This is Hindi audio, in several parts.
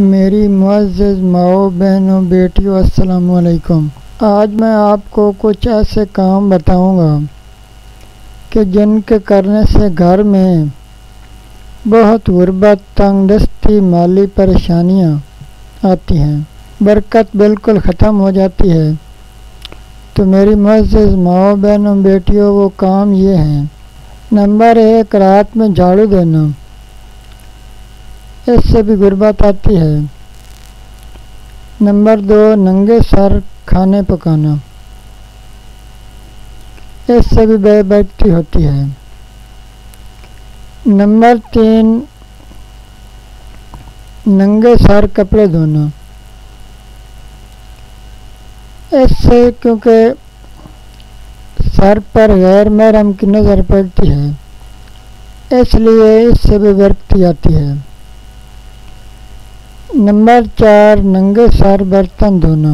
मेरी मुअज़्ज़ज़ माओ बहनों बेटियों अस्सलामु अलैकुम। आज मैं आपको कुछ ऐसे काम बताऊंगा कि जिनके करने से घर में बहुत गुर्बत, तंगदस्ती, माली परेशानियां आती हैं, बरकत बिल्कुल ख़त्म हो जाती है। तो मेरी मुअज़्ज़ज़ माओ बहनों बेटियों वो काम ये हैं। नंबर 1, रात में झाड़ू देना, इससे भी गुर्बत आती है। नंबर 2, नंगे सर खाने पकाना, इससे भी बेबरकती होती है। नंबर 3, नंगे सर कपड़े धोना, इससे क्योंकि सर पर गैर महरम की नज़र पड़ती है, इसलिए इससे भी बेबरकती आती है। नंबर 4, नंगे सर बर्तन धोना,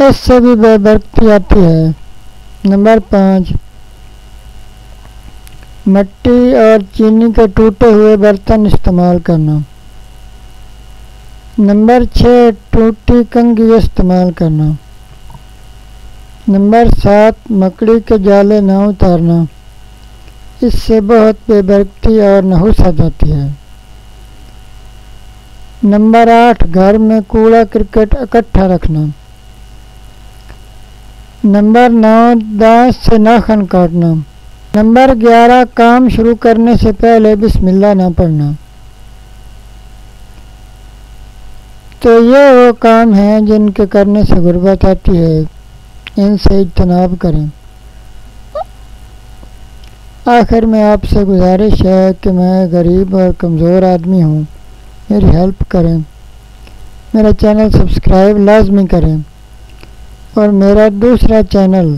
इससे भी बेबरकती आती है। नंबर 5, मिट्टी और चीनी के टूटे हुए बर्तन इस्तेमाल करना। नंबर 6, टूटी कंघी इस्तेमाल करना। नंबर 7, मकड़ी के जाले न उतारना, इससे बहुत बेबरकती और नहुसत आती है। नंबर 8, घर में कूड़ा करकट इकट्ठा रखना। नंबर 9, दांत से नाखून काटना। नंबर 11, काम शुरू करने से पहले बिस्मिल्लाह ना पढ़ना। तो ये वो काम हैं जिनके करने से गुर्बत आती है, इनसे इज्तनाब करें। आखिर में आपसे गुजारिश है कि मैं गरीब और कमज़ोर आदमी हूँ, मेरी हेल्प करें। मेरा चैनल सब्सक्राइब लाजमी करें और मेरा दूसरा चैनल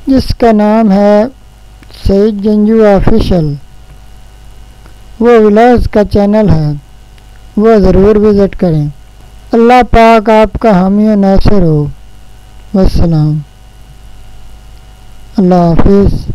जिसका नाम है सईद जंजू ऑफिशियल, वो व्लॉग्स का चैनल है, वो ज़रूर विज़िट करें। अल्लाह पाक आपका हामी और नासिर हो। वस्सलाम, अल्लाह हाफिज़।